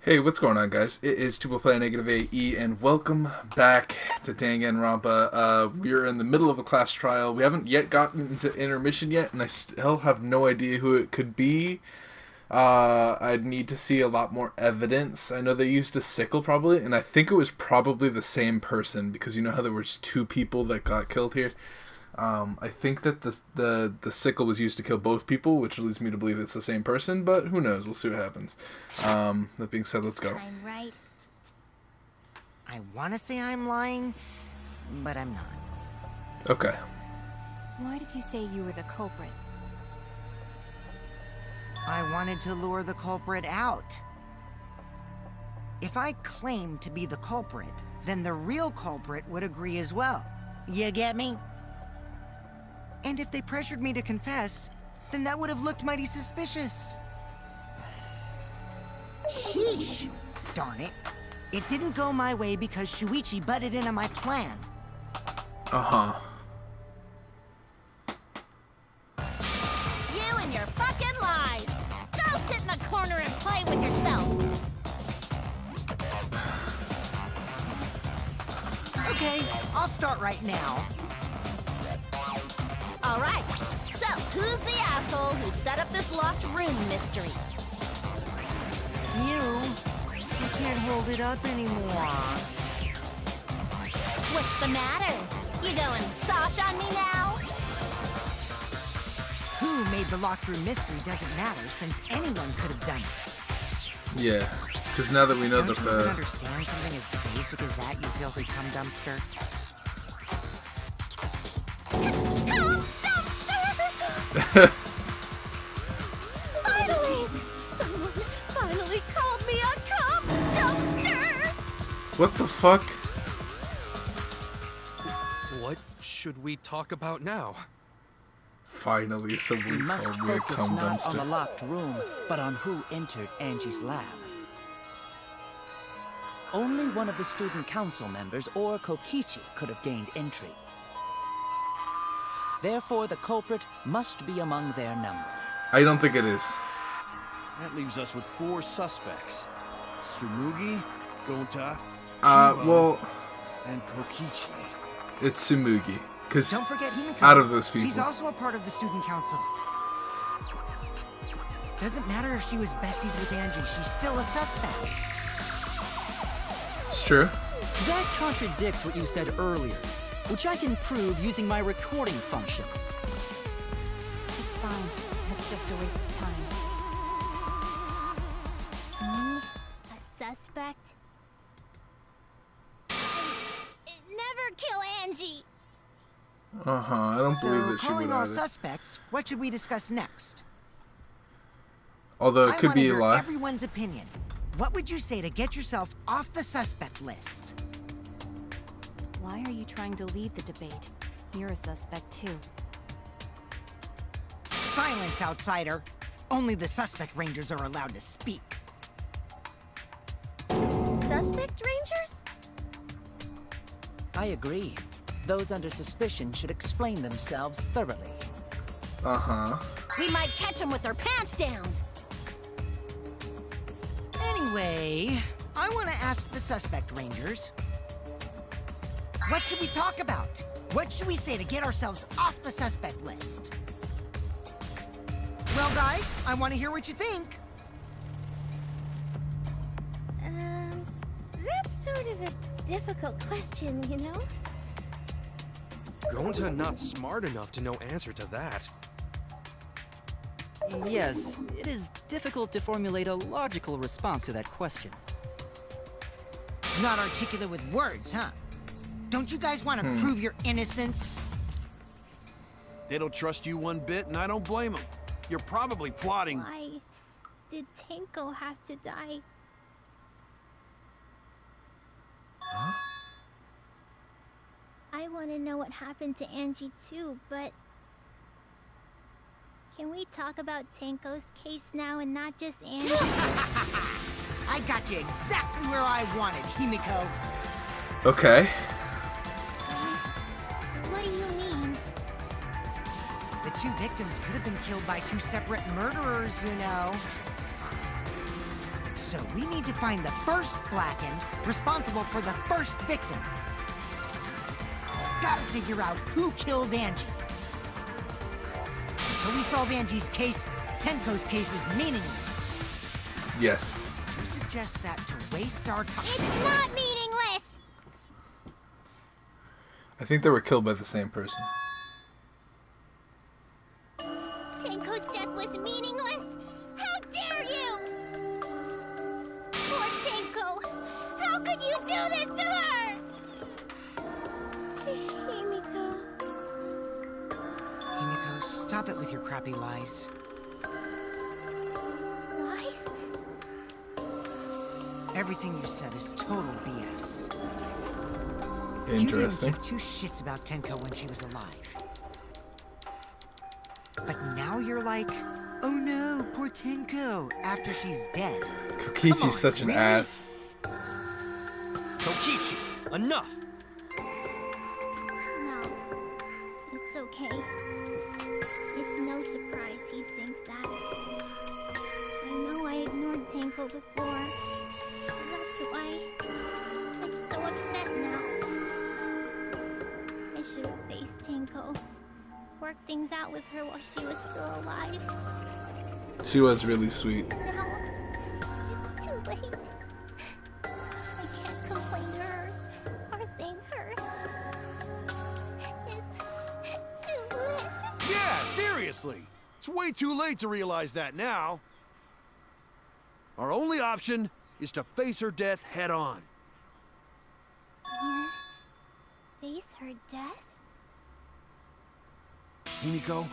Hey, what's going on, guys? It is Tuple Play NegativeAE, and welcome back to Danganronpa. We're in the middle of a class trial. We haven't yet gotten into intermission yet, and I still have no idea who it could be. I'd need to see a lot more evidence. I know they used a sickle, probably, and I think it was probably the same person, because you know how there was two people that got killed here? I think that the sickle was used to kill both people, which leads me to believe it's the same person, but who knows? We'll see what happens. That being said, let's go. I'm right. I want to say I'm lying, but I'm not. Okay. Why did you say you were the culprit? I wanted to lure the culprit out. If I claimed to be the culprit, then the real culprit would agree as well. You get me? And if they pressured me to confess, then that would have looked mighty suspicious. Sheesh. Darn it. It didn't go my way because Shuichi butted in on my plan. Uh-huh. You and your fucking lies! Go sit in the corner and play with yourself! Okay, I'll start right now. Alright, so who's the asshole who set up this locked room mystery? You can't hold it up anymore. What's the matter? You going soft on me now? Who made the locked room mystery doesn't matter since anyone could have done it. Yeah, because now that we know Don't that you even understand something as basic as that, you filthy cum dumpster? Finally! Someone finally called me a cum dumpster! What the fuck? What should we talk about now? Finally, We someone must called me a focus cum not on the dumpster. locked room, but on who entered Angie's lab. Only one of the student council members or Kokichi could have gained entry. Therefore, the culprit must be among their number. I don't think it is. That leaves us with 4 suspects. Sumugi, Gonta, Well, and Kokichi. it's Tsumugi. Because Don't forget Himiko. out of those She's people. also a part of the student council. Doesn't matter if she was besties with Angie, she's still a suspect. It's true. That contradicts what you said earlier, which I can prove using my recording function. It's fine. That's just a waste of time. A suspect? Never kill Angie! Uh-huh, I don't believe that she calling would all either. suspects, what should we discuss next? Although it I could wanna be a hear lie. everyone's opinion. What would you say to get yourself off the suspect list? Why are you trying to lead the debate? You're a suspect too. Silence, outsider. Only the suspect rangers are allowed to speak. Suspect rangers? I agree. Those under suspicion should explain themselves thoroughly. Uh-huh. We might catch them with their pants down! Anyway, I want to ask the suspect rangers. What should we talk about? What should we say to get ourselves off the suspect list? Well, guys, I want to hear what you think. That's sort of a difficult question, you know? Gonta not smart enough to know answer to that. Yes, it is difficult to formulate a logical response to that question. Not articulate with words, huh? Don't you guys want to prove your innocence? They don't trust you one bit, and I don't blame them. You're probably plotting. Why did Tanko have to die? I want to know what happened to Angie too, but can we talk about Tanko's case now and not just Angie? I got you exactly where I wanted, Himiko. Okay. What do you mean? The 2 victims could have been killed by 2 separate murderers, you know. So we need to find the first Blackened responsible for the first victim. Gotta figure out who killed Angie. Until we solve Angie's case, Tenko's case is meaningless. Yes. Would you suggest that to waste our time? It's not meaningless! I think they were killed by the same person. Tenko's death was meaningless? How dare you! Poor Tenko! How could you do this to her? Himiko. Himiko, stop it with your crappy lies. Lies? Everything you said is total BS. Interesting. You didn't give two shits about Tenko when she was alive. But now you're like, oh no, poor Tenko, after she's dead. Kokichi's such an really? ass. Kokichi, enough! No. It's okay. It's no surprise he'd think that. I know I ignored Tenko before. That's why I'm so upset now. I should have faced Tenko. Worked things out with her while she was still alive. She was really sweet. Now, it's too late. I can't complain to her or thank her. It's too late. Yeah, seriously. It's way too late to realize that now. Our only option is to face her death head on. Or face her death? Himiko,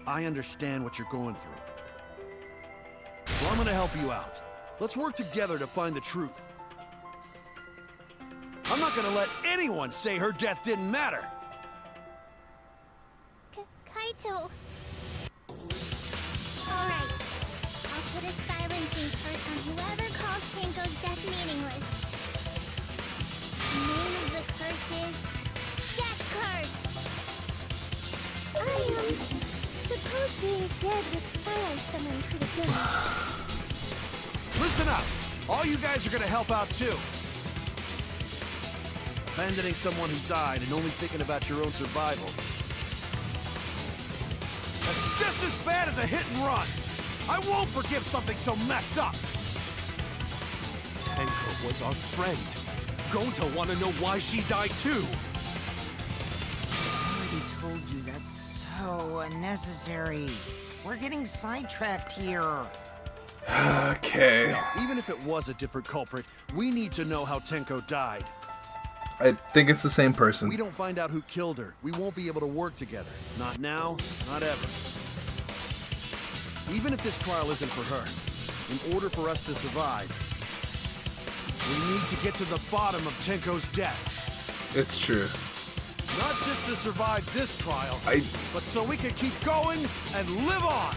I understand what you're going through. So I'm gonna help you out. Let's work together to find the truth. I'm not gonna let anyone say her death didn't matter. Kaito. Alright. I'll put a silencing curse on whoever calls Tenko's death meaningless. The name of the curse is Death Curse. I suppose being dead would silence someone pretty good. Listen up! All you guys are gonna help out too. Abandoning someone who died and only thinking about your own survival. That's just as bad as a hit and run. I won't forgive something so messed up. Tenko was our friend. Gonta wanna know why she died too. I already told you that's so unnecessary. We're getting sidetracked here. Okay. Even if it was a different culprit, we need to know how Tenko died. I think it's the same person. We don't find out who killed her, we won't be able to work together. Not now, not ever. Even if this trial isn't for her, in order for us to survive, we need to get to the bottom of Tenko's death. It's true. Not just to survive this trial, I but so we can keep going and live on.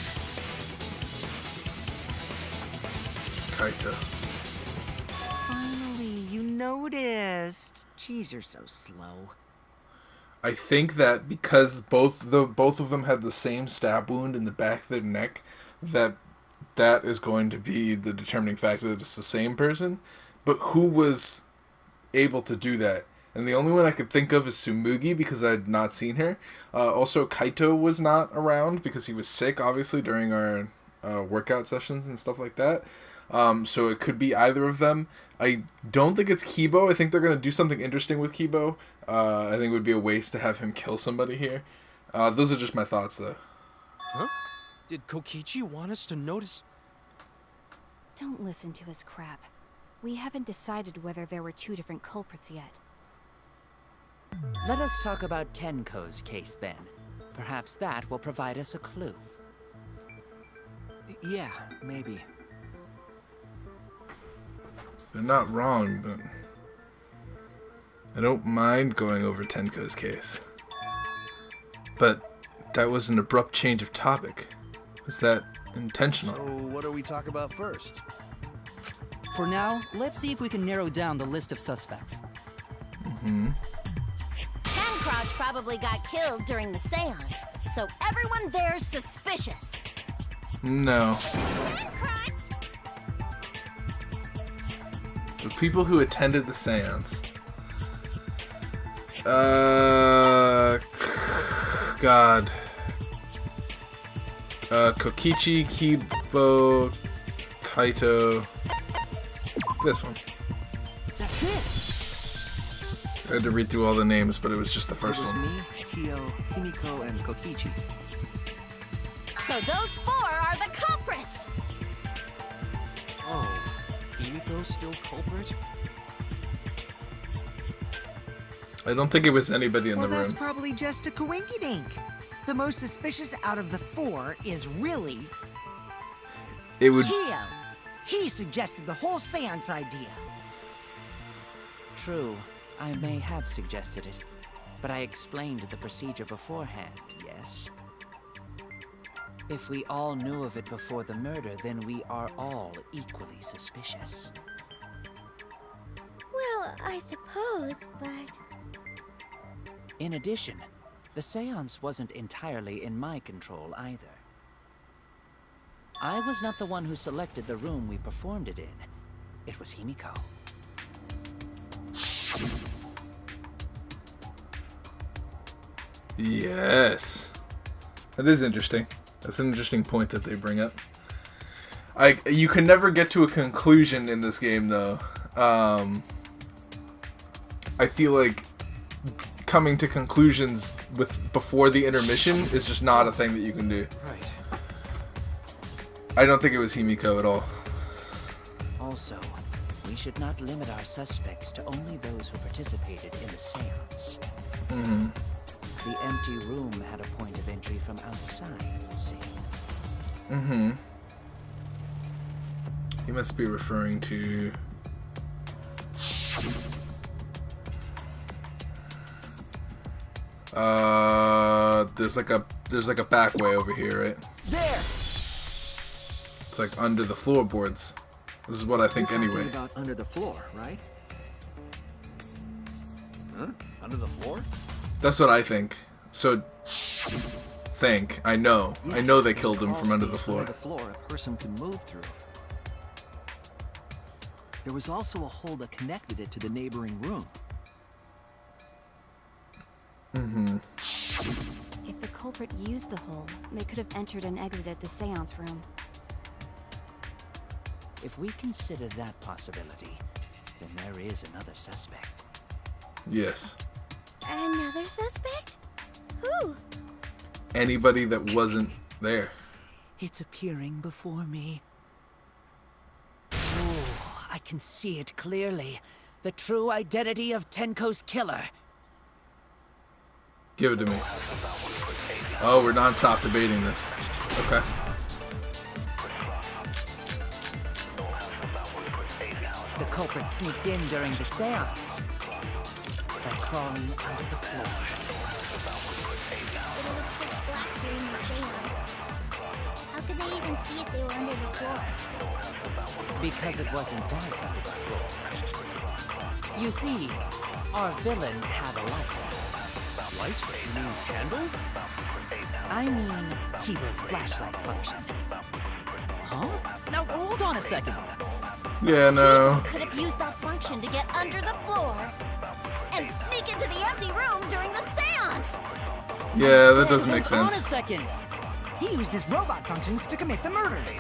Kaito. Finally, you noticed. Jeez, you're so slow. I think that because both of them had the same stab wound in the back of their neck, that is going to be the determining factor that it's the same person. But who was able to do that? And the only one I could think of is Tsumugi, because I'd not seen her. Also, Kaito was not around because he was sick, obviously, during our workout sessions and stuff like that. So it could be either of them. I don't think it's Kibo. I think they're going to do something interesting with Kibo. I think it would be a waste to have him kill somebody here. Those are just my thoughts, though. Huh? Did Kokichi want us to notice? Don't listen to his crap. We haven't decided whether there were two different culprits yet. Let us talk about Tenko's case then. Perhaps that will provide us a clue. Yeah, maybe. They're not wrong, but I don't mind going over Tenko's case. But that was an abrupt change of topic. Was that intentional? So what do we talk about first? For now, let's see if we can narrow down the list of suspects. Pancrotch probably got killed during the seance, so everyone there's suspicious. No. Pancrotch? The people who attended the seance. God. Kokichi, Kibo, Kaito. This one. That's it. I had to read through all the names, but it was just the It first was one. me, Kyo, Himiko, and Kokichi. So those 4 are the culprits! Oh, Himiko's still culprit? I don't think it was anybody in Well, the that's room. probably just a coinkydink. The most suspicious out of the 4 is really It would. Kyo. He suggested the whole seance idea. True, I may have suggested it, but I explained the procedure beforehand, yes? If we all knew of it before the murder, then we are all equally suspicious. Well, I suppose, but... In addition, the seance wasn't entirely in my control either. I was not the one who selected the room we performed it in. It was Himiko. Yes. That is interesting. That's an interesting point that they bring up. You can never get to a conclusion in this game, though. I feel like coming to conclusions before the intermission is just not a thing that you can do. Right. I don't think it was Himiko at all. Also, we should not limit our suspects to only those who participated in the seance. Mm-hmm. The empty room had a point of entry from outside, you see. Mm-hmm. He must be referring to... there's like a back way over here, right? There! It's like under the floorboards. This is what I think anyway. About under the floor, right? Huh? Under the floor? That's what I think. So, I know. I know they Yes, killed him there's a from under the crawl floor. space under the floor a person can move through. There was also a hole that connected it to the neighboring room. Mm-hmm. If the culprit used the hole, they could have entered and exited the seance room. If we consider that possibility, then there is another suspect. Yes. Another suspect? Who? Anybody that wasn't there. It's appearing before me. Oh, I can see it clearly. The true identity of Tenko's killer. Give it to me. Oh, we're non-stop debating this. Okay. The culprit sneaked in during the seance by crawling under the floor. But it was pitch black during the seance. How could they even see if they were under the floor? Because it wasn't dark under the floor. You see, our villain had a light. Light? You mean candle? I mean, Kiba's flashlight function. Huh? Now hold on a second. Yeah, no. Could have used that function to get under the floor and sneak into the empty room during the seance. Yeah, that doesn't make Hold on a sense. second. He used his robot functions to commit the murders.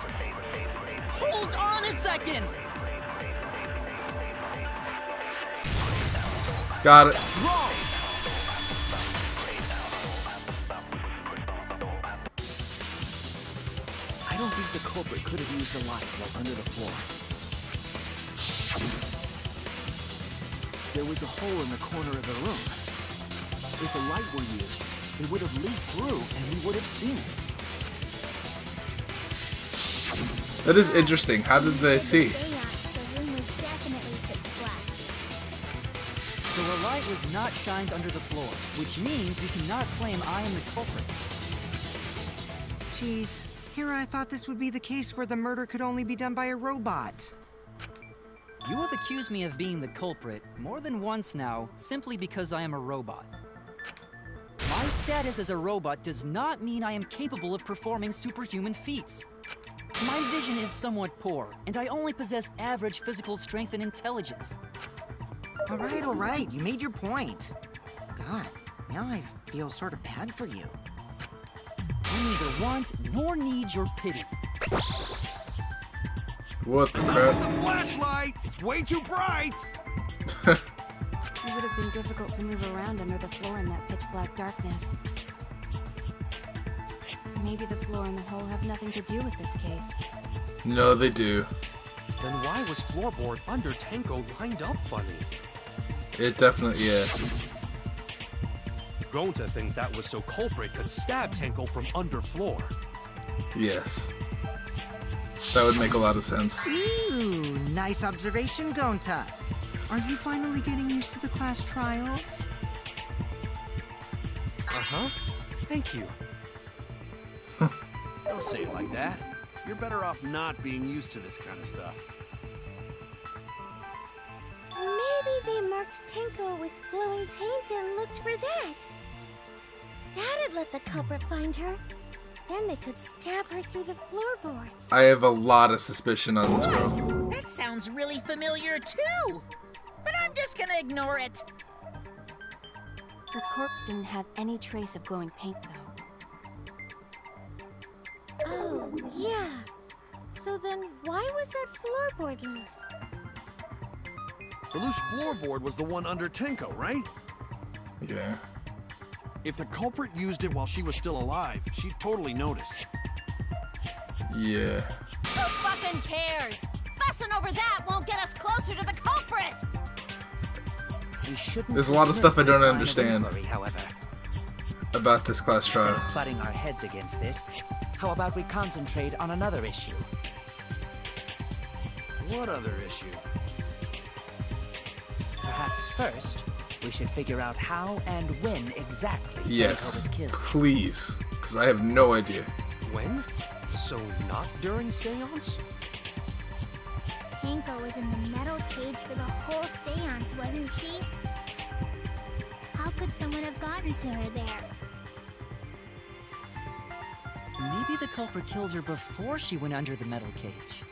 Hold on a second. Got it. Wrong. I don't think the culprit could have used the light while under the floor. There was a hole in the corner of the room. If a light were used, it would have leaked through and we would have seen it. That is interesting. How did they see? The room was definitely pitch black. So a light was not shined under the floor, which means you cannot claim I am the culprit. Jeez, here I thought this would be the case where the murder could only be done by a robot. You have accused me of being the culprit more than once now, simply because I am a robot. My status as a robot does not mean I am capable of performing superhuman feats. My vision is somewhat poor, and I only possess average physical strength and intelligence. All right, you made your point. God, now I feel sort of bad for you. I neither want nor need your pity. What the Not crap? with the flashlight! It's way too bright! It would have been difficult to move around under the floor in that pitch-black darkness. Maybe the floor and the hole have nothing to do with this case. No, they do. Then why was floorboard under Tenko lined up funny? It definitely, yeah. Going to think that was so culprit could stab Tenko from under floor. Yes. That would make a lot of sense. Ooh, nice observation, Gonta. Are you finally getting used to the class trials? Uh-huh. Thank you. Don't say it like that. You're better off not being used to this kind of stuff. Maybe they marked Tenko with glowing paint and looked for that. That'd let the culprit find her. Then they could stab her through the floorboards. I have a lot of suspicion on this girl. That sounds really familiar too. But I'm just gonna ignore it. The corpse didn't have any trace of glowing paint, though. Oh, yeah. So then why was that floorboard loose? The loose floorboard was the one under Tenko, right? Yeah. If the culprit used it while she was still alive, she'd totally notice. Yeah. Who fucking cares? Fussing over that won't get us closer to the culprit! We shouldn't There's a lot of stuff I dismiss don't this line of understand. inquiry, however. About this class Instead trial. of butting our heads against this, how about we concentrate on another issue? What other issue? Perhaps first, we should figure out how and when exactly Tenko Yes. was killed. Please. Because I have no idea. When? So not during seance? Tenko was in the metal cage for the whole seance, wasn't she? How could someone have gotten to her there? Maybe the culprit killed her before she went under the metal cage.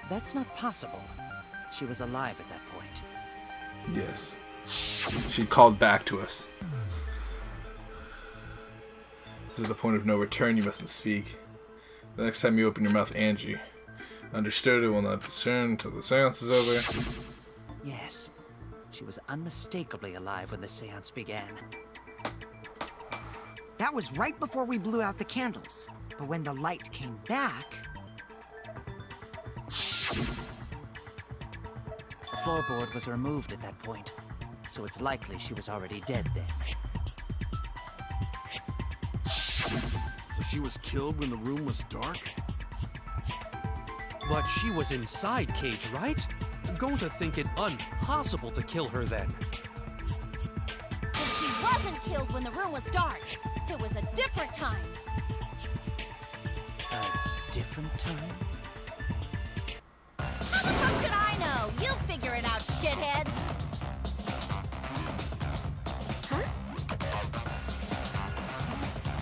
That's not possible. She was alive at that point. Yes. She called back to us. This is the point of no return. You mustn't speak. The next time you open your mouth, Angie. Understood, it will not be soon until the seance is over. Yes, she was unmistakably alive when the seance began. That was right before we blew out the candles. But when the light came back... The floorboard was removed at that point, so it's likely she was already dead then. So she was killed when the room was dark? But she was inside cage, right? Going to think it impossible to kill her then. And she wasn't killed when the room was dark. It was a different time. A different time? How the fuck should I know? You'll figure it out, shitheads. Huh?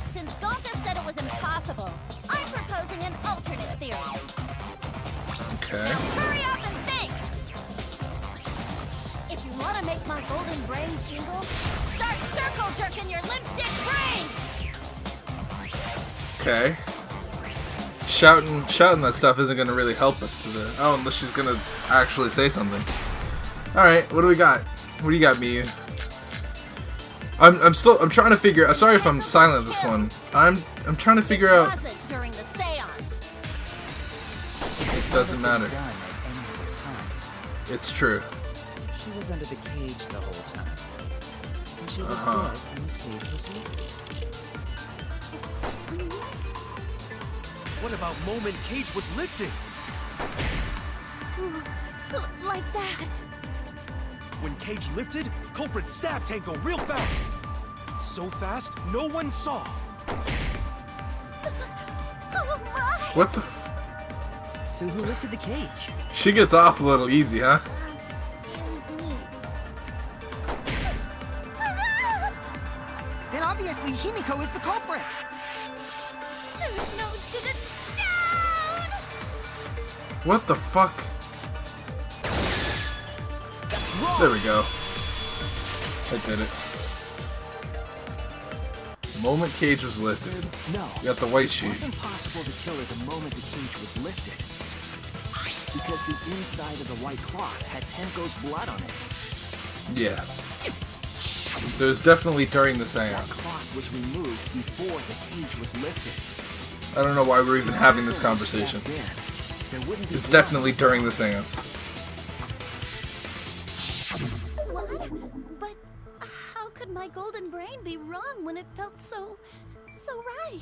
Since Gonta said it was impossible, I'm proposing an alternate theory. Okay. Hurry up and think! If you want to make my golden brain tingle, start circle jerking your limp dick brains! Okay. Shouting that stuff isn't gonna really help us to the. Oh, unless she's gonna actually say something. All right, what do we got? What do you got, Miyu? I'm trying to figure. Sorry if I'm silent this one. I'm trying to figure out. It wasn't during the seance. It doesn't matter. Done at any other time. It's true. She was under the cage the whole time. And she was Uh-huh. dead when the cage was lifted. What about moment cage was lifted? Like that. When cage lifted, culprit stabbed Tenko real fast. So fast, no one saw. Oh my! What the? So who lifted the cage? She gets off a little easy, huh? It was me. Then obviously Himiko is the culprit. There's no What the fuck? There we go. I did it. The moment cage was lifted. No. You got the white It sheet. wasn't possible to kill her the moment the cage was lifted. Because the inside of the white cloth had Tenko's blood on it. Yeah. There's definitely during the That seance. cloth was removed before the cage was lifted. I don't know why we're even having this conversation. There wouldn't be It's blood. definitely during the seance. What? But how could my golden brain be wrong when it felt so right?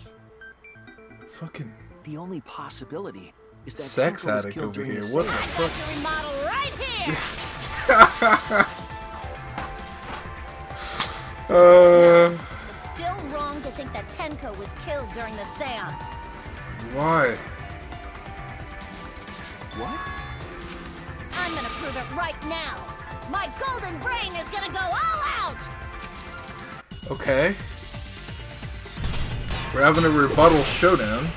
Fucking The only possibility is that sex Tenko was addict killed over during here. the What the seance. fuck? Factory model right here! It's still wrong to think that Tenko was killed during the seance. Why? What? I'm gonna prove it right now. My golden brain is gonna go all out! Okay. We're having a rebuttal showdown.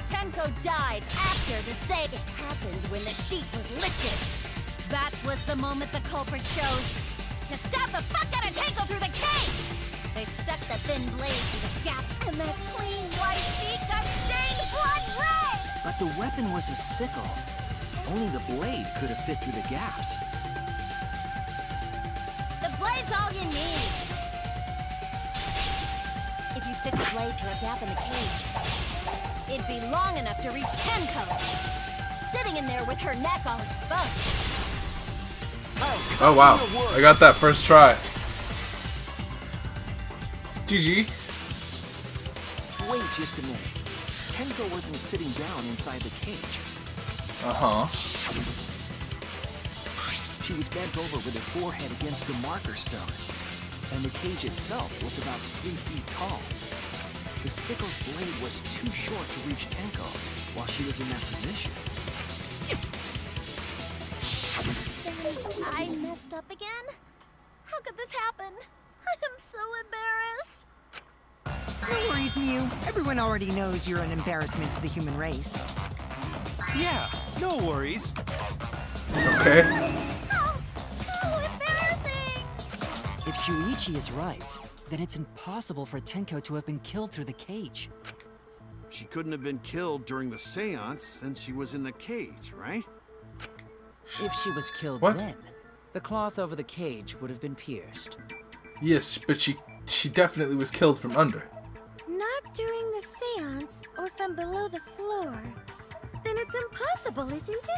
Tenko died after the save. It happened when the sheet was lifted. That was the moment the culprit chose to stab the fuck out of Tenko through the cage! They stuck the thin blade through the gap, and that clean white sheet got stained blood red! But the weapon was a sickle. Only the blade could have fit through the gaps. The blade's all you need. If you stick the blade through a gap in the cage, it'd be long enough to reach Tenko, sitting in there with her neck all exposed. Oh wow. I got that first try. GG. Wait just a minute. Tenko wasn't sitting down inside the cage. Uh-huh. She was bent over with her forehead against the marker stone. And the cage itself was about 3 feet tall. The sickle's blade was too short to reach Tenko while she was in that position. I messed up again? How could this happen? I am so embarrassed. No worries, Mew. Everyone already knows you're an embarrassment to the human race. Yeah, no worries. Okay. How embarrassing! If Shuichi is right, then it's impossible for Tenko to have been killed through the cage. She couldn't have been killed during the seance since she was in the cage, right? If she was killed What? then, the cloth over the cage would have been pierced. Yes, but she definitely was killed from under. Not during the seance or from below the floor. Then it's impossible, isn't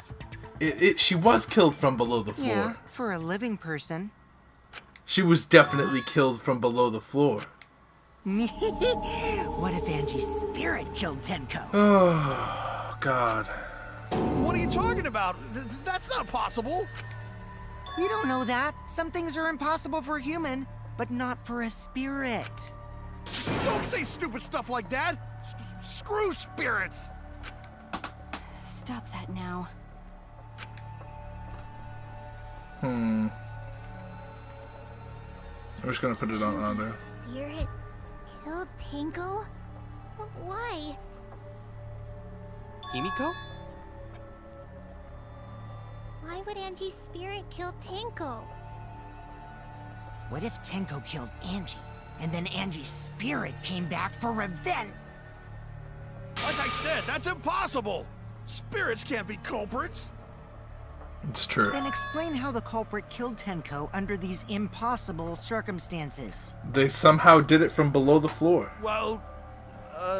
it? She was killed from below the floor. Yeah, for a living person. She was definitely killed from below the floor. What if Angie's spirit killed Tenko? Oh God. What are you talking about? That's not possible. You don't know that. Some things are impossible for a human, but not for a spirit. Don't say stupid stuff like that. Screw spirits. Stop that now. I'm just gonna put it on auto. Spirit killed Tenko? Why? Himiko? Why would Angie's spirit kill Tenko? What if Tenko killed Angie, and then Angie's spirit came back for revenge? Like I said, that's impossible. Spirits can't be culprits. It's true. Then explain how the culprit killed Tenko under these impossible circumstances. They somehow did it from below the floor. Well,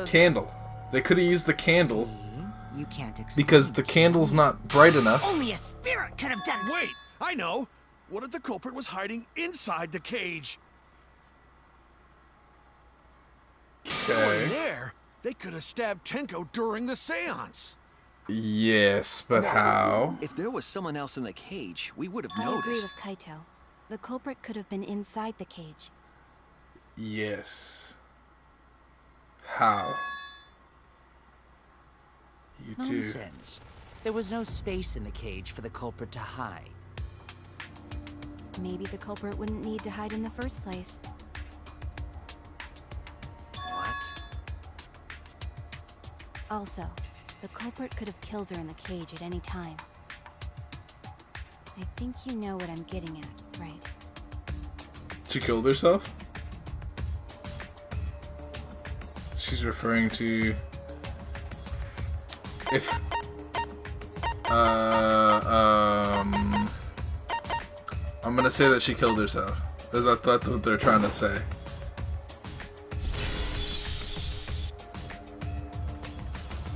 Candle. They could have used the candle See? You can't explain. because the candle's not bright enough. Only a spirit could have done. wait, I know. What if the culprit was hiding inside the cage? Okay. There, they could have stabbed Tenko during the seance. Yes, but how? If there was someone else in the cage, we would have I agree noticed. with Kaito. The culprit could have been inside the cage. Yes. How? You do. Nonsense. There was no space in the cage for the culprit to hide. Maybe the culprit wouldn't need to hide in the first place. What? Also, the culprit could have killed her in the cage at any time. I think you know what I'm getting at, right? She killed herself? She's referring to if I'm gonna say that she killed herself. That's what they're trying to say.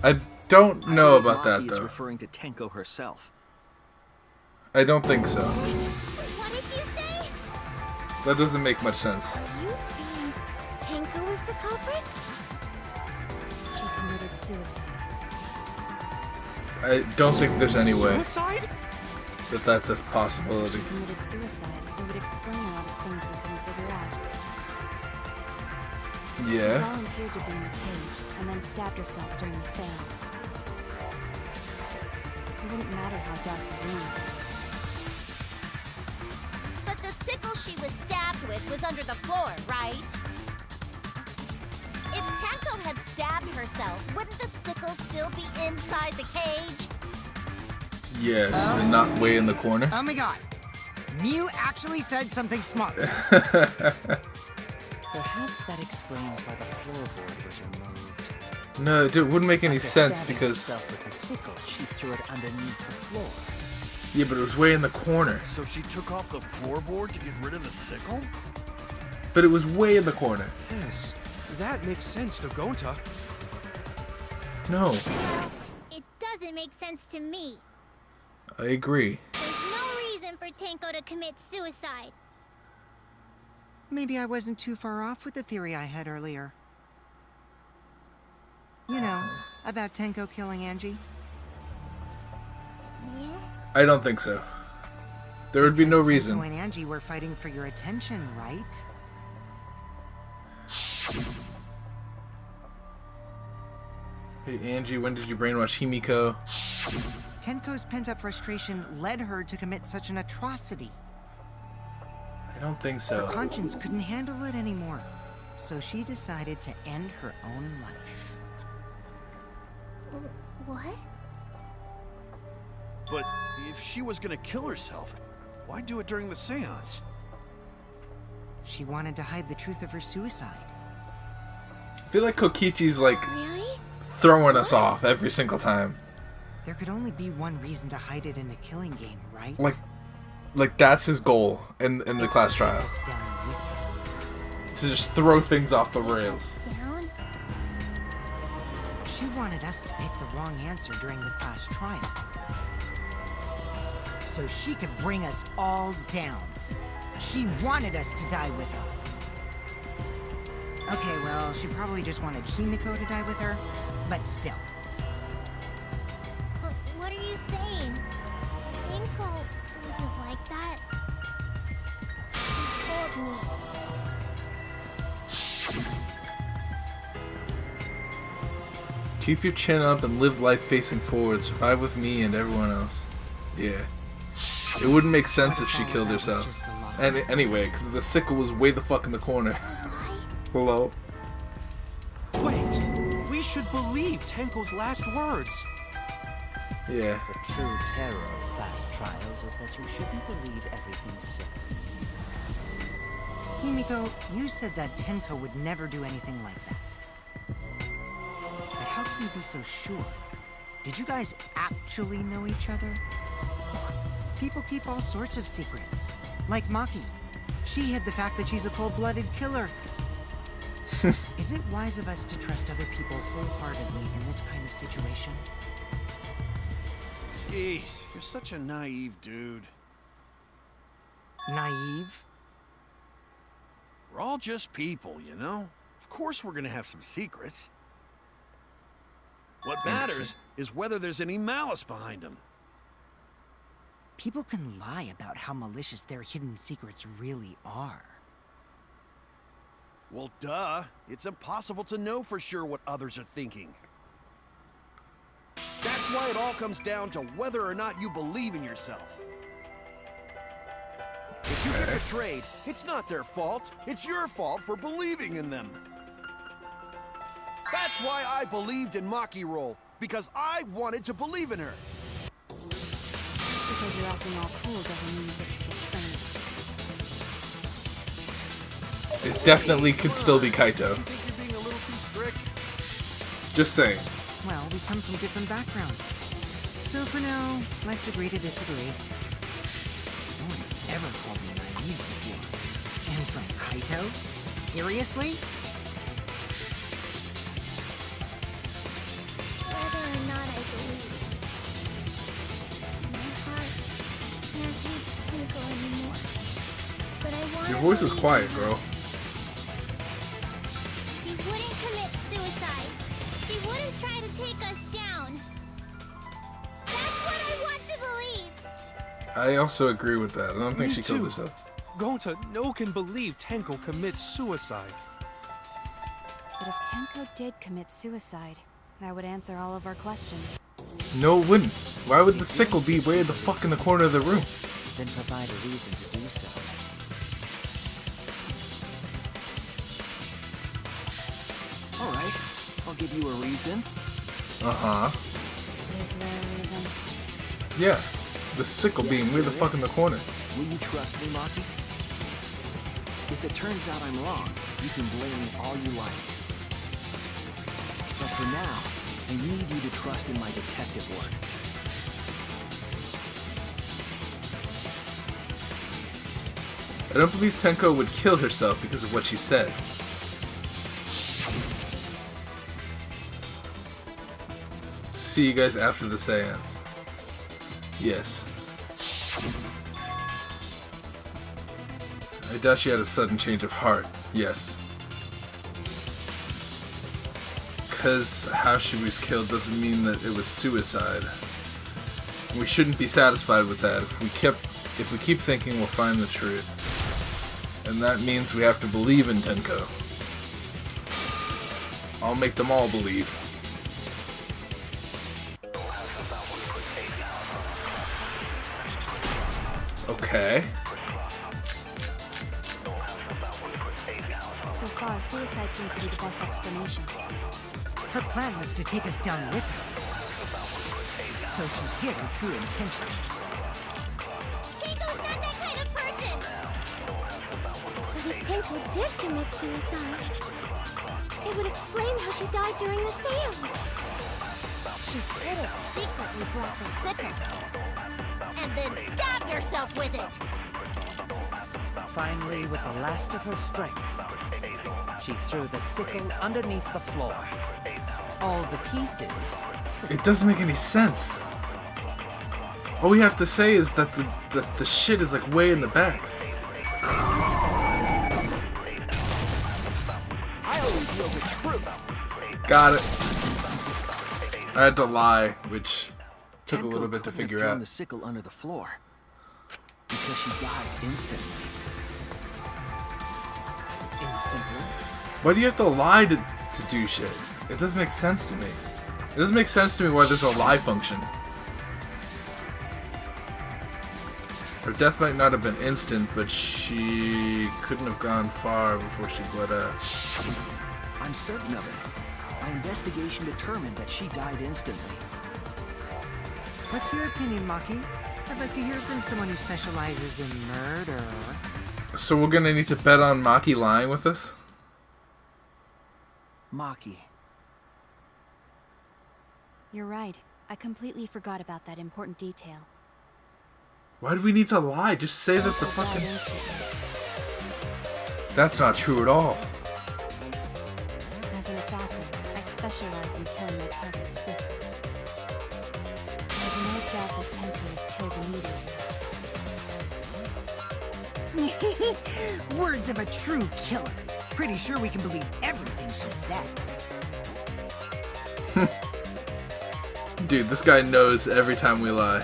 I don't know about that Maki is though. referring to Tenko herself. I don't think so. What did you say? That doesn't make much sense. Are you saying Tenko is the culprit? She committed suicide. I don't think there's any way Suicide? that that's a possibility. She committed suicide. It would explain a lot of things we couldn't figure out. She Yeah. volunteered to be in the cage and then stabbed herself during the seance. It wouldn't matter how dark the room was. But the sickle she was stabbed with was under the floor, right? If Tenko had stabbed herself, wouldn't the sickle still be inside the cage? Yes, and not way in the corner. Oh my god. Mew actually said something smart. Perhaps that explains why the floorboard was removed. No, it wouldn't make any After sense stabbing because herself with the sickle, she threw it underneath the floor. yeah, but it was way in the corner. So she took off the floorboard to get rid of the sickle? But it was way in the corner. Yes, that makes sense to Gonta. No, It doesn't make sense to me. I agree. There's no reason for Tenko to commit suicide. Maybe I wasn't too far off with the theory I had earlier. You know, about Tenko killing Angie. Yeah? I don't think so. There would be no Because reason. Tenko and Angie were fighting for your attention, right? Hey Angie, when did you brainwash Himiko? Tenko's pent-up frustration led her to commit such an atrocity. I don't think Her so. conscience couldn't handle it anymore, so she decided to end her own life. What? But if she was gonna kill herself, why do it during the seance? She wanted to hide the truth of her suicide. I feel like Kokichi's like Really? throwing us off every single time. There could only be one reason to hide it in a killing game, right? Like that's his goal in the It's class to trial. take us down with her. To just throw things off the rails. Down? She wanted us to pick the wrong answer during the class trial. So she could bring us all down. She wanted us to die with her. Okay, well, she probably just wanted Himiko to die with her, but still. What are you saying? Tenko wasn't like that. She told me. Keep your chin up and live life facing forward. Survive with me and everyone else. Yeah. It wouldn't make sense if she killed herself. And anyway, because the sickle was way the fuck in the corner. Hello? Wait, we should believe Tenko's last words. Yeah. The true terror of class trials is that you shouldn't believe everything said. Himiko, you said that Tenko would never do anything like that. But how can you be so sure? Did you guys actually know each other? People keep all sorts of secrets. Like Maki. She hid the fact that she's a cold-blooded killer. Is it wise of us to trust other people wholeheartedly in this kind of situation? Jeez, you're such a naive dude. Naive? We're all just people, you know? Of course we're gonna have some secrets. What matters is whether there's any malice behind them. People can lie about how malicious their hidden secrets really are. Well, duh. It's impossible to know for sure what others are thinking. That's why it all comes down to whether or not you believe in yourself. If you get betrayed, it's not their fault. It's your fault for believing in them. That's That's why I believed in Maki Roll, because I wanted to believe in her. Just because you're acting all cool doesn't mean you get to skip training. It definitely could still be Kaito. You think you're being a little too strict? Just saying. Well, we come from different backgrounds. So for now, let's agree to disagree. No one's ever called me naive before. And from Kaito? Seriously? Whether or not I believe. My heart can't hate Tenko anymore. But I want. Your voice is quiet, girl. She wouldn't commit suicide. She wouldn't try to take us down. That's what I want to believe. I also agree with that. I don't think Me she killed too. herself. Gonta, no can believe Tenko commits suicide. But if Tenko did commit suicide, that would answer all of our questions. No, it wouldn't. Why would the sickle be way the fuck in the corner of the room? Then provide a reason to do so. All right, I'll give you a reason. Uh-huh. Is there a reason? Yeah. The sickle being way the fuck in the corner. Will you trust me, Maki? If it turns out I'm wrong, you can blame me all you like. But for now, I need you to trust in my detective work. I don't believe Tenko would kill herself because of what she said. See you guys after the seance. Yes. I doubt she had a sudden change of heart. Yes. Because how she was killed doesn't mean that it was suicide. We shouldn't be satisfied with that. If we keep thinking, we'll find the truth. And that means we have to believe in Tenko. I'll make them all believe. Okay. So far, suicide seems to be the best explanation. Her plan was to take us down with her. So she hid her true intentions. Tenko's not that kind of person. But if Tenko did commit suicide, it would explain how she died during the seance. She could have secretly brought the sickle. And then stabbed herself with it. Finally, with the last of her strength, she threw the sickle underneath the floor. All the pieces. It doesn't make any sense. All we have to say is that the shit is like way in the back. I always know the truth. Got it. I had to lie, which took a Tenko little bit to couldn't have figure thrown out. the sickle under the floor because she died instantly. Instantly. Why do you have to lie to do shit? It doesn't make sense to me. It doesn't make sense to me why there's a lie function. Her death might not have been instant, but she couldn't have gone far before she bled out. I'm certain of it. My investigation determined that she died instantly. What's your opinion, Maki? I'd like to hear from someone who specializes in murder. So we're gonna need to bet on Maki lying with us? Maki. You're right. I completely forgot about that important detail. Why do we need to lie? Just say that the Tenko died fucking... instantly. That's not true at all. As an assassin, I specialize in killing my targets swiftly. I've no doubt that Tenko was killed immediately. Words of a true killer. Pretty sure we can believe everything she said. Dude, this guy knows every time we lie.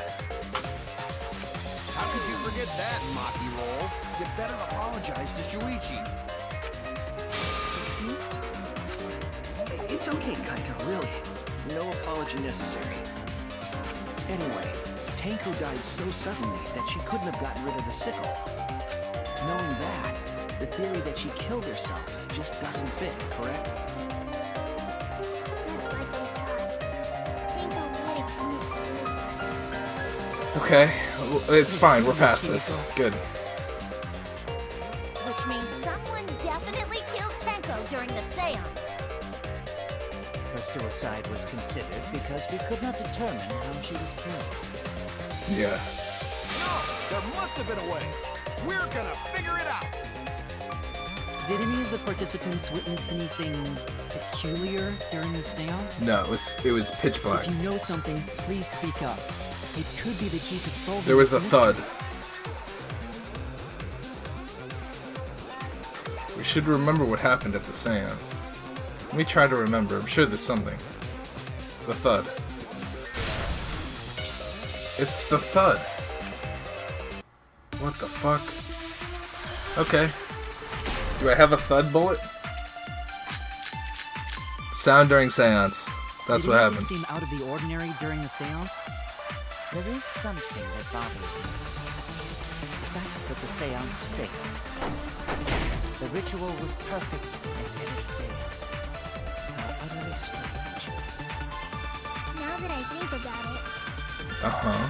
How could you forget that, Maki Roll? You better apologize to Shuichi. Excuse me? It's okay, Kaito, really. No apology necessary. Anyway, Tenko died so suddenly that she couldn't have gotten rid of the sickle. Knowing that, the theory that she killed herself just doesn't fit, correct? Okay, it's fine. We're past this. Good. Which means someone definitely killed Tenko during the seance. Her suicide was considered because we could not determine how she was killed. Yeah. No, there must have been a way. We're gonna figure it out. Did any of the participants witness anything peculiar during the seance? No, it was pitch black. If you know something, please speak up. It could be the key to solving. There was a this thud. mystery. We should remember what happened at the seance. Let me try to remember. I'm sure there's something. The thud. It's the thud. What the fuck? Okay. Do I have a thud bullet? Sound during seance. That's Did what anything happened. seem out of the ordinary during the seance? There is something that bothers me. The fact that the seance failed. The ritual was perfect, and yet it failed. How utterly strange. Now that I think about it, Uh-huh.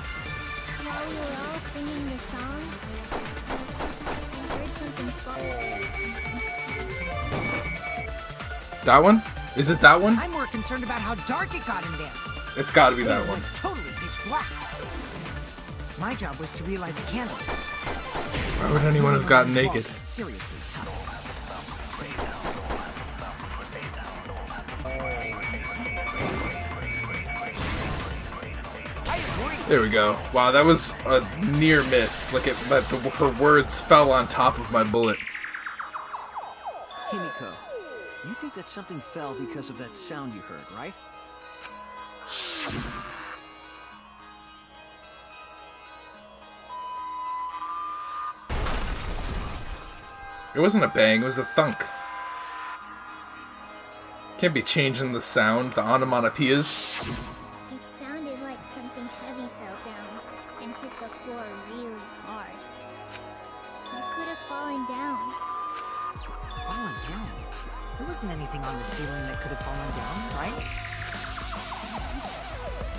while we were all singing the song, I heard something fall. That one? Is it that one? I'm more concerned about how dark it got in there. It's gotta be that It one. was totally pitch black. My job was to relight the candles. Why would anyone have gotten naked? Seriously tough. There we go. Wow, that was a near miss. Look at that. Her words fell on top of my bullet. Himiko, you think that something fell because of that sound you heard, right? It wasn't a bang, it was a thunk. Can't be changing the sound, the onomatopoeias. It sounded like something heavy fell down and hit the floor really hard. It could have fallen down. Fallen down? There wasn't anything on the ceiling that could have fallen down, right?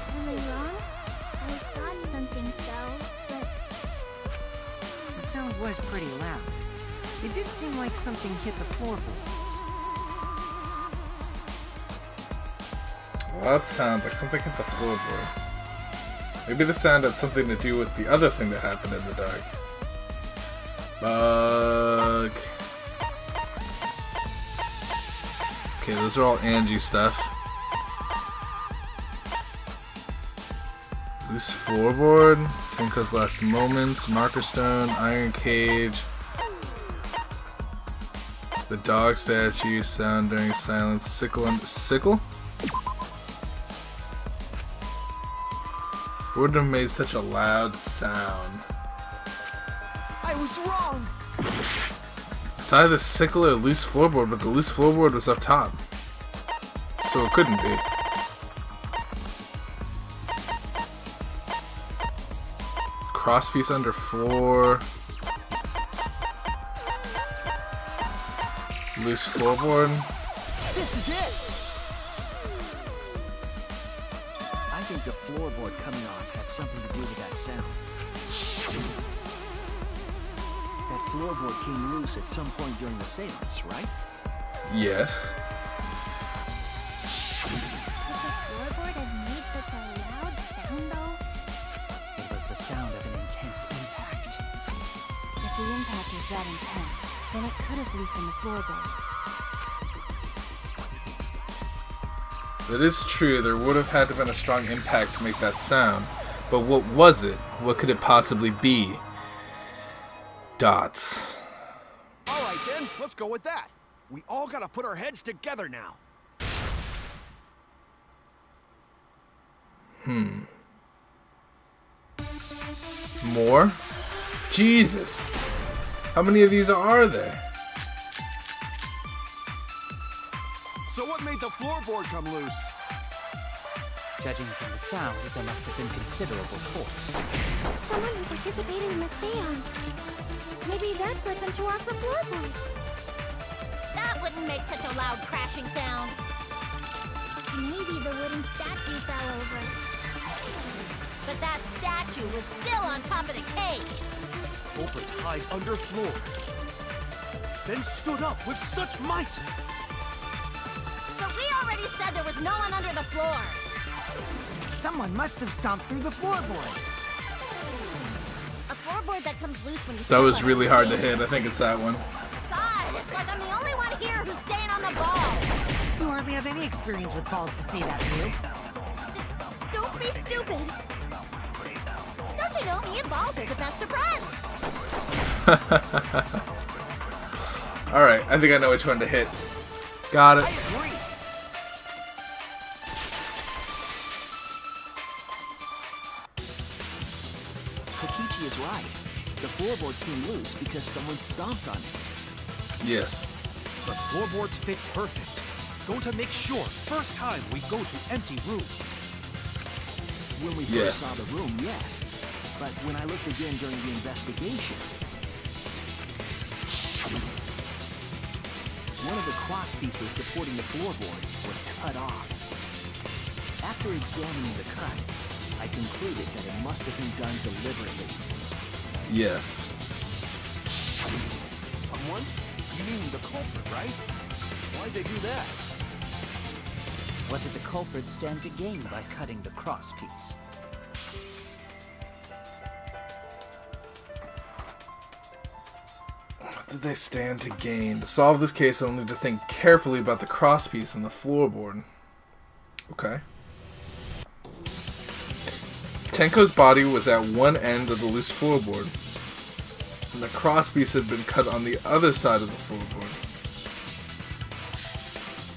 Am I wrong? I thought something fell, but The sound was pretty loud. It did seem like something hit the floorboards. Well, that sounds like something hit the floorboards. Maybe the sound had something to do with the other thing that happened in the dark. Bug. Okay, those are all Angie stuff. Loose floorboard, Tenko's last moments, marker stone, iron cage, the dog statue, sound during silence, sickle and sickle? Wouldn't have made such a loud sound. I was wrong. It's either sickle or loose floorboard, but the loose floorboard was up top. So it couldn't be. Crosspiece under floor. Loose floorboard. This is it. I think the floorboard coming off had something to do with that sound. That floorboard came loose at some point during the seance, right? Yes. could the floorboard have made such a loud sound though? It was the sound of an intense impact. If the impact is that intense, then it could have loosened the floorboard. That is true, there would have had to have been a strong impact to make that sound. But what was it? What could it possibly be? Dots. All right then, let's go with that. We all gotta put our heads together now. More? Jesus. How many of these are there? So what made the floorboard come loose? Judging from the sound, there must have been considerable force. Someone who participated in the seance. Maybe that person tore off the floorboard. That wouldn't make such a loud crashing sound. Maybe the wooden statue fell over. but that statue was still on top of the cage. Culprit hid under floor, then stood up with such might. But we already said there was no one under the floor. Someone must have stomped through the floorboard. A floorboard that comes loose when you That step was on really it. hard to hit. I think it's that one. God, it's like I'm the only one here who's staying on the ball. You hardly have any experience with balls to see that, Mew. Don't be stupid. Don't you know me and balls are the best of friends? Alright, I think I know which one to hit. Got it. Kokichi is right. The floorboard came loose because someone stomped on it. Yes. The floorboards fit perfect. Going to make sure first time we go to empty room. When we Yes. first saw the room, yes. But when I looked again during the investigation, one of the cross pieces supporting the floorboards was cut off. After examining the cut, I concluded that it must have been done deliberately. Yes. Someone? You mean the culprit, right? Why'd they do that? What did the culprit stand to gain by cutting the cross piece? What did they stand to gain? To solve this case, I'll need to think carefully about the crosspiece and the floorboard. Okay. Tenko's body was at one end of the loose floorboard, and the crosspiece had been cut on the other side of the floorboard.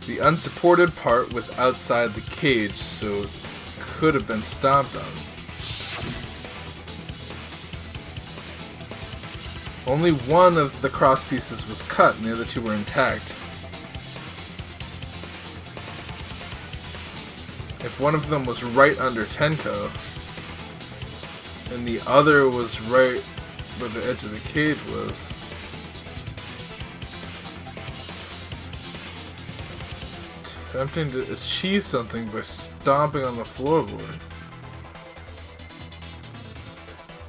The unsupported part was outside the cage, so it could have been stomped on. Only one of the cross pieces was cut, and the other two were intact. If one of them was right under Tenko, and the other was right where the edge of the cage was, attempting to achieve something by stomping on the floorboard.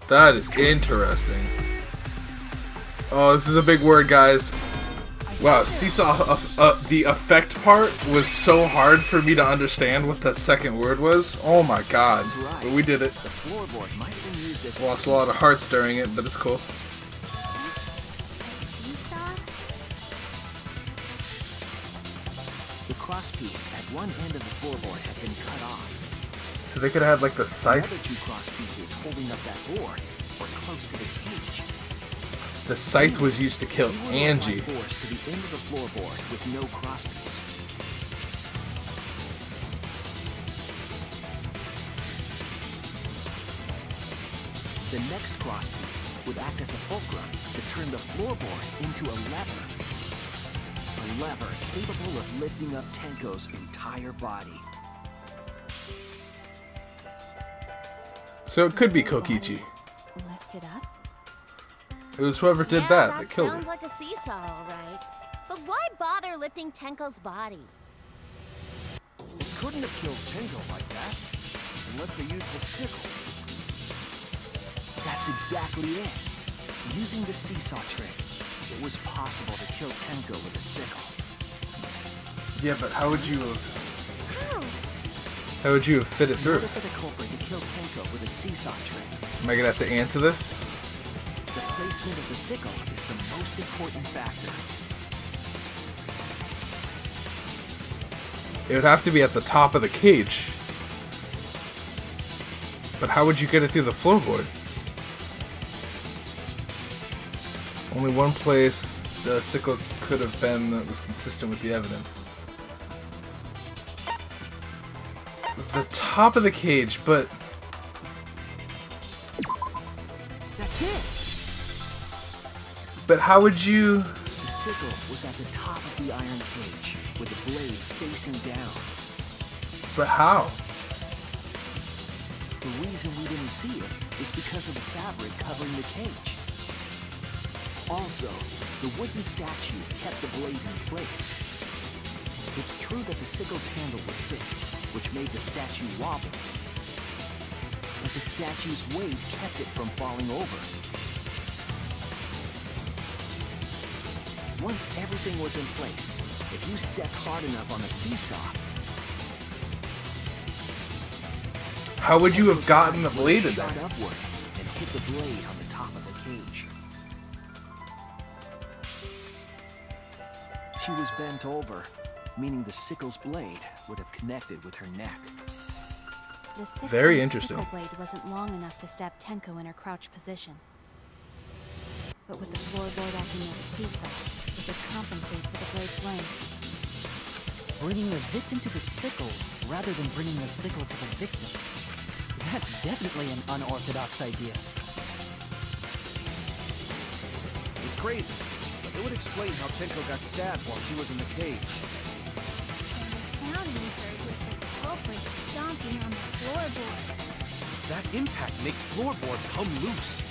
That is interesting. Oh, this is a big word, guys. Wow, Seesaw, the effect part was so hard for me to understand what that second word was. Oh my god. But we did it. The floorboard might have been used as Lost a lot of hearts during it, but it's cool. Seesaw? the cross piece at one end of the floorboard had been cut off. So they could have had like the The scythe. other two cross pieces holding up that board were close to the cage. The scythe was used to kill We were Angie. applying force to the end of the floorboard with no cross piece. The next cross piece would act as a fulcrum to turn the floorboard into a lever. A lever capable of lifting up Tenko's entire body. So it could be Kokichi. Lift it up? It was whoever did Yeah, that killed sounds her. like a seesaw, all right. But why bother lifting Tenko's body? They couldn't have killed Tenko like that, unless they used the sickle. That's exactly it. Using the seesaw trick, it was possible to kill Tenko with a sickle. Yeah, but how would you have? How? How would you have fit it In through? order for the culprit to kill Tenko with a seesaw trick, Am I gonna have to answer this? the placement of the sickle is the most important factor. It would have to be at the top of the cage. But how would you get it through the floorboard? Only one place the sickle could have been that was consistent with the evidence. The top of the cage, but That's it! but how would you? The sickle was at the top of the iron cage, with the blade facing down. But how? The reason we didn't see it is because of the fabric covering the cage. Also, the wooden statue kept the blade in place. It's true that the sickle's handle was thick, which made the statue wobble. But The statue's weight kept it from falling over. Once everything was in place, if you stepped hard enough on the seesaw, How would you have gotten the blade in shot there? upward and hit the blade on the top of the cage. She was bent over, meaning the sickle's blade would have connected with her neck. The Very 6-inch interesting. sickle blade wasn't long enough to stab Tenko in her crouch position. But with the floorboard acting as a seesaw, it could compensate for the blade's length. Bringing the victim to the sickle rather than bringing the sickle to the victim. That's definitely an unorthodox idea. It's crazy, but it would explain how Tenko got stabbed while she was in the cage. And the sound we heard was the culprit stomping on the floorboard. That impact made floorboard come loose.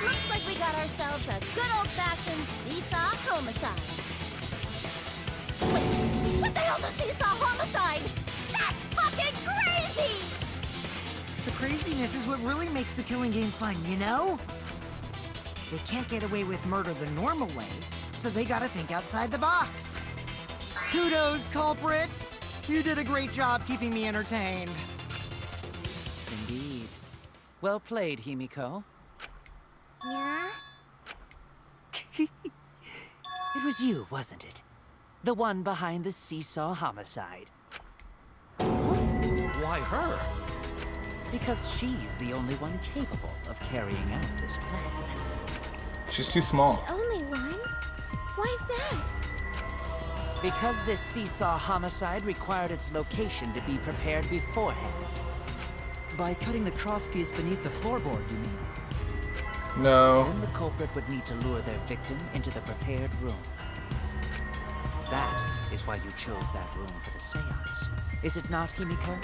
Looks like we got ourselves a good old-fashioned seesaw homicide. Wait, what the hell's a seesaw homicide? That's fucking crazy! The craziness is what really makes the killing game fun, you know? They can't get away with murder the normal way, so they gotta think outside the box. Kudos, culprit! You did a great job keeping me entertained. Indeed. Well played, Himiko. Yeah? It was you, wasn't it? The one behind the seesaw homicide. Why her? Because she's the only one capable of carrying out this plan. She's too small. Only one? Why's that? Because this seesaw homicide required its location to be prepared beforehand. By cutting the crosspiece beneath the floorboard, you mean? No. Then the culprit would need to lure their victim into the prepared room. That is why you chose that room for the seance. Is it not, Himiko?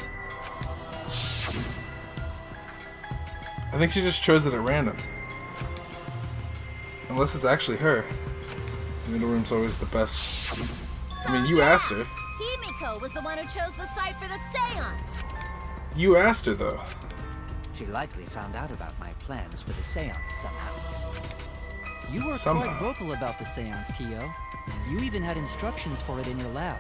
I think she just chose it at random. Unless it's actually her. The middle room's always the best. I mean, you asked her. Himiko was the one who chose the site for the seance. You asked her, though. She likely found out about my plans for the seance somehow. You were Somehow. quite vocal about the seance, Kyo. You even had instructions for it in your lab.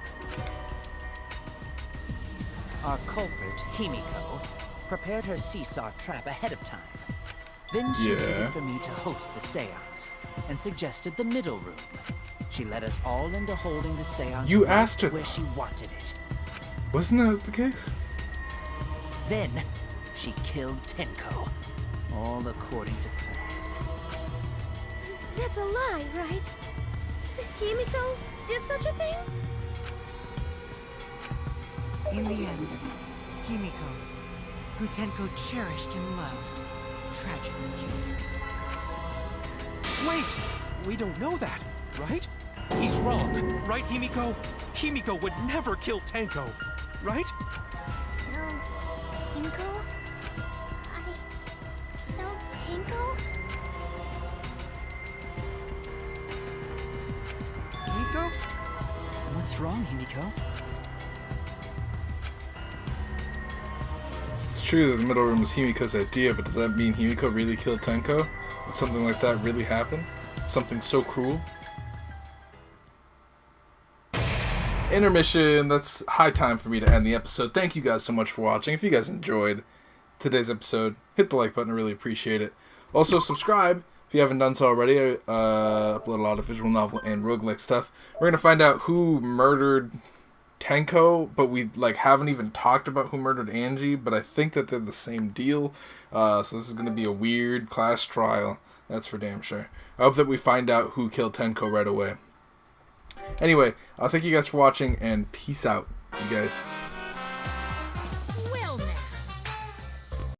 Our culprit, Himiko, prepared her seesaw trap ahead of time. Then she Yeah. waited for me to host the seance and suggested the middle room. She led us all into holding the seance You right asked her where that. she wanted it. Wasn't that the case? Then she killed Tenko, all according to plan. That's a lie, right? Himiko did such a thing? In the end, Himiko, who Tenko cherished and loved, tragically killed her. Wait! We don't know that, right? He's wrong, right, Himiko? Himiko would never kill Tenko, right? Kill Tenko? I killed Tenko? Himiko? What's wrong, Himiko? It's true that the middle room was Himiko's idea, but does that mean Himiko really killed Tenko? Would something like that really happen? Something so cruel? Intermission. That's high time for me to end the episode. Thank you guys so much for watching. If you guys enjoyed today's episode, hit the like button. I really appreciate it. Also, subscribe if you haven't done so already. I upload a lot of visual novel and roguelike stuff. We're gonna find out who murdered Tenko, but we haven't even talked about who murdered Angie, but I think that they're the same deal. So this is going to be a weird class trial. That's for damn sure. I hope that we find out who killed Tenko right away. Anyway, thank you guys for watching, and peace out, you guys.